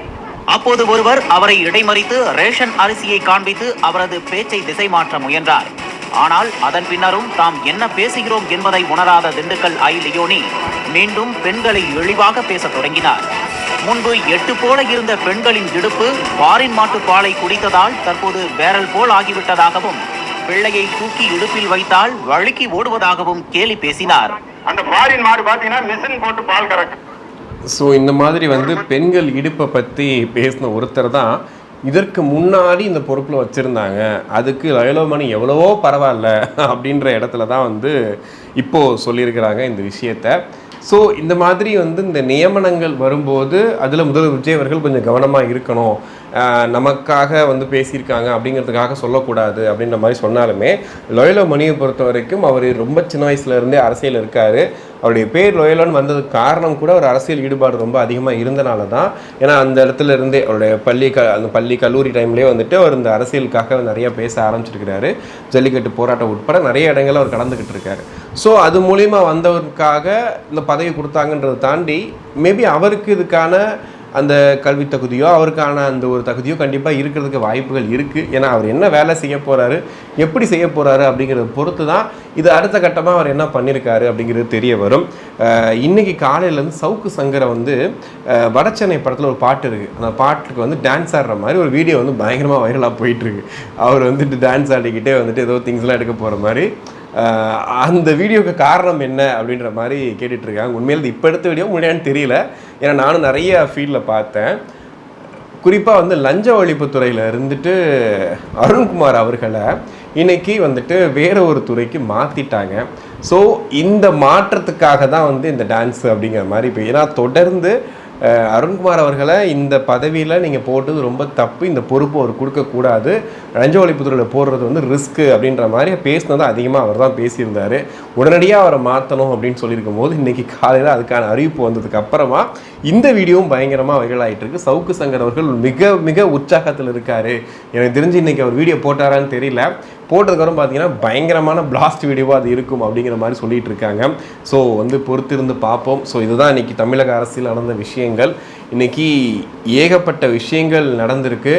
அப்போது ஒருவர் அவரை இடைமறித்து ரேஷன் அரிசியை காண்பித்து அவரது பேச்சை திசை மாற்ற முயன்றார். ஆனால் அதன் பின்னரும் தாம் என்ன பேசுகிறோம் என்பதை உணராத திண்டுக்கல் லியோனி மீண்டும் பெண்களை இழிவாக பேசத் தொடங்கினார். முன்பு 8 போல இருந்த பெண்களின் இடுப்பு பாரின் மாட்டு பாலை குடித்ததால் தற்போது பேரல் போல் ஆகிவிட்டதாகவும், பிள்ளையை தூக்கி இடுப்பில் வைத்தால் வழுக்கி ஓடுவதாகவும் கேலி பேசினார். அந்த பாரின் மாடு பாத்தீங்கன்னா மிஷின் போட்டு பால் கறக்கு. ஸோ இந்த மாதிரி வந்து பெண்கள் இடுப்பை பற்றி பேசின ஒருத்தர் தான் இதற்கு முன்னாடி இந்த பொறுப்பில் வச்சுருந்தாங்க. அதுக்கு லயோலா மணி எவ்வளவோ பரவாயில்ல அப்படின்ற இடத்துல தான் வந்து இப்போது சொல்லியிருக்கிறாங்க இந்த விஷயத்தை. ஸோ இந்த மாதிரி வந்து இந்த நியமனங்கள் வரும்போது அதில் முதல்வர் விஜய் அவர்கள் கொஞ்சம் கவனமாக இருக்கணும். நமக்காக வந்து பேசியிருக்காங்க அப்படிங்கிறதுக்காக சொல்லக்கூடாது அப்படின்ற மாதிரி சொன்னாலுமே, லயோலா மணியை பொறுத்த வரைக்கும் அவர் ரொம்ப சின்ன வயசுலேருந்தே அரசியல் இருக்கார். அவருடைய பேர் லயோலான்னு வந்ததுக்கு காரணம் கூட ஒரு அரசியல் ஈடுபாடு ரொம்ப அதிகமாக இருந்தனால தான். ஏன்னா அந்த இடத்துல இருந்தே அவருடைய பள்ளி கல்லூரி டைம்லேயே வந்துட்டு அவர் இந்த அரசியலுக்காக நிறைய பேச ஆரம்பிச்சிருக்கிறாரு. ஜல்லிக்கட்டு போராட்டம் உட்பட நிறைய இடங்களில் அவர் கலந்துக்கிட்டு இருக்காரு. ஸோ அது மூலிமா வந்தவருக்காக இந்த பதவி கொடுத்தாங்கன்றதை தாண்டி மேபி அவருக்கு இதுக்கான அந்த கல்வி தகுதியோ அவருக்கான அந்த ஒரு தகுதியோ கண்டிப்பாக இருக்கிறதுக்கு வாய்ப்புகள் இருக்குது. ஏன்னா அவர் என்ன வேலை செய்ய போகிறாரு, எப்படி செய்ய போகிறாரு அப்படிங்கிறத பொறுத்து தான் இது அடுத்த கட்டமாக அவர் என்ன பண்ணியிருக்காரு அப்படிங்கிறது தெரிய வரும். இன்றைக்கி காலையிலேருந்து சவுக்கு சங்கரை வந்து வடச்சென்னை படத்தில் ஒரு பாட்டு இருக்குது, அந்த பாட்டுக்கு வந்து டான்ஸ் ஆடுற மாதிரி ஒரு வீடியோ வந்து பயங்கரமாக வைரலாக போயிட்டுருக்கு. அவர் வந்துட்டு டான்ஸ் ஆடிக்கிட்டே வந்துட்டு ஏதோ திங்ஸ்லாம் எடுக்க போகிற மாதிரி. அந்த வீடியோக்கு காரணம் என்ன அப்படின்ற மாதிரி கேட்டுட்ருக்காங்க. உண்மையில் இப்போ எடுத்த வீடியோ முடியான்னு தெரியல, ஏன்னா நானும் நிறைய ஃபீல்டில் பார்த்தேன். குறிப்பாக வந்து லஞ்ச ஒழிப்புத்துறையில் இருந்துட்டு அருண்குமார் அவர்களை இன்னைக்கு வந்துட்டு வேற ஒரு துறைக்கு மாற்றிட்டாங்க. ஸோ இந்த மாற்றத்துக்காக தான் வந்து இந்த டான்ஸ் அப்படிங்கிற மாதிரி. இப்போ ஏன்னா தொடர்ந்து அருண்குமார் அவர்களை இந்த பதவியில் நீங்கள் போட்டது ரொம்ப தப்பு, இந்த பொறுப்பு அவர் கொடுக்கக்கூடாது, லஞ்ச ஒழிப்புத்துறையில் போடுறது வந்து ரிஸ்க்கு அப்படின்ற மாதிரி பேசினது அதிகமாக அவர் தான் பேசியிருந்தார். உடனடியாக அவரை மாற்றணும் அப்படின்னு சொல்லியிருக்கும் போது இன்றைக்கி காலையில் அதுக்கான அறிவிப்பு வந்ததுக்கு அப்புறமா இந்த வீடியோவும் பயங்கரமாக வைரல் ஆகிட்டு இருக்கு. சவுக்கு சங்கர் அவர்கள் மிக மிக உற்சாகத்தில் இருக்கார். எனக்கு தெரிஞ்சு இன்றைக்கி அவர் வீடியோ போட்டாரான்னு தெரியல, போட்டதுக்கப்புறம் பார்த்தீங்கன்னா பயங்கரமான பிளாஸ்ட் வீடியோவாக அது இருக்கும் அப்படிங்கிற மாதிரி சொல்லிட்டு இருக்காங்க. ஸோ வந்து பொறுத்திருந்து பார்ப்போம். ஸோ இதுதான் இன்றைக்கி தமிழக அரசியல் நடந்த விஷயங்கள். இன்றைக்கி ஏகப்பட்ட விஷயங்கள் நடந்திருக்கு.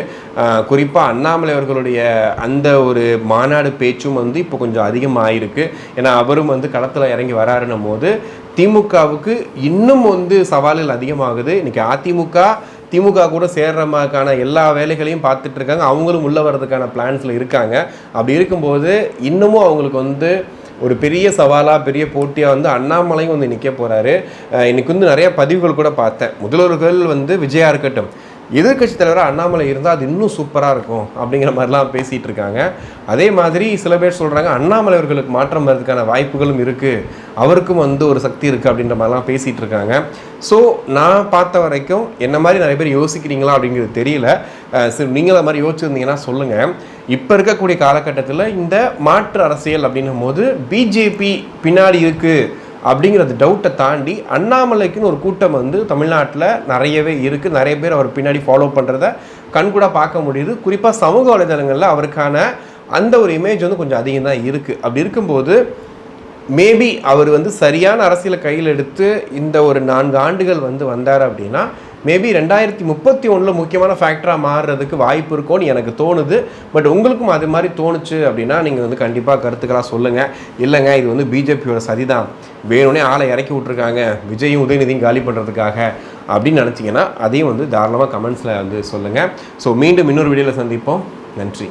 குறிப்பாக அண்ணாமலை அவர்களுடைய அந்த ஒரு மாநாடு பேச்சும் வந்து இப்போ கொஞ்சம் அதிகமாக இருக்கு. ஏன்னா அவரும் வந்து களத்தில் இறங்கி வராருன்னும் போது திமுகவுக்கு இன்னும் வந்து சவால்கள் அதிகமாகுது. இன்றைக்கி திமுக கூட சேர்றதுக்கான எல்லா வேலைகளையும் பார்த்துட்டு இருக்காங்க. அவங்களும் உள்ள வர்றதுக்கான பிளான்ஸில் இருக்காங்க. அப்படி இருக்கும்போது இன்னமும் அவங்களுக்கு வந்து ஒரு பெரிய சவாலாக பெரிய போட்டியாக வந்து அண்ணாமலையும் வந்து நிற்க போகிறாரு. இன்னைக்கு வந்து நிறைய பதிவுகள் கூட பார்த்தேன். முதல்வர்கள் வந்து விஜயா இருக்கட்டும், எதிர்க்கட்சி தலைவராக அண்ணாமலை இருந்தால் அது இன்னும் சூப்பராக இருக்கும் அப்படிங்கிற மாதிரிலாம் பேசிகிட்டு இருக்காங்க. அதே மாதிரி சில பேர் சொல்கிறாங்க அண்ணாமலை அவர்களுக்கு மாற்றம் வர்றதுக்கான வாய்ப்புகளும் இருக்குது, அவருக்கும் வந்து ஒரு சக்தி இருக்குது அப்படின்ற மாதிரிலாம் பேசிகிட்டு இருக்காங்க. ஸோ நான் பார்த்த வரைக்கும் என்ன மாதிரி நிறைய பேர் யோசிக்கிறீங்களா அப்படிங்கிறது தெரியல. சரி, நீங்கள் அது மாதிரி யோசிச்சிருந்தீங்கன்னா சொல்லுங்கள். இப்போ இருக்கக்கூடிய காலகட்டத்தில் இந்த மாற்று அரசியல் அப்படின்னும் போது பிஜேபி பின்னாடி இருக்குது அப்படிங்கிறது டவுட்டை தாண்டி அண்ணாமலைக்குன்னு ஒரு கூட்டம் வந்து தமிழ்நாட்டில் நிறையவே இருக்குது. நிறைய பேர் அவர் பின்னாடி ஃபாலோ பண்ணுறத கண்கூட பார்க்க முடியுது. குறிப்பாக சமூக வலைதளங்களில் அவருக்கான அந்த ஒரு இமேஜ் வந்து கொஞ்சம் அதிகம் தான் இருக்குது. அப்படி இருக்கும்போது மேபி அவர் வந்து சரியான அரசியலை கையில் எடுத்து இந்த ஒரு 4 ஆண்டுகள் வந்து வந்தார் அப்படின்னா மேபி 2031 முக்கியமான ஃபேக்டராக மாறுறதுக்கு வாய்ப்பு இருக்கும்னு எனக்கு தோணுது. பட் உங்களுக்கும் அது மாதிரி தோணுச்சு அப்படின்னா நீங்கள் வந்து கண்டிப்பாக கருத்துக்களாக சொல்லுங்கள். இல்லைங்க இது வந்து பிஜேபியோட சதிதான், வேணும்னே ஆளை இறக்கி விட்ருக்காங்க விஜயும் உதயநிதியும் காலி பண்ணுறதுக்காக அப்படின்னு நினச்சிங்கன்னா அதையும் வந்து தாராளமாக கமெண்ட்ஸில் வந்து சொல்லுங்கள். ஸோ மீண்டும் இன்னொரு வீடியோவில் சந்திப்போம். நன்றி.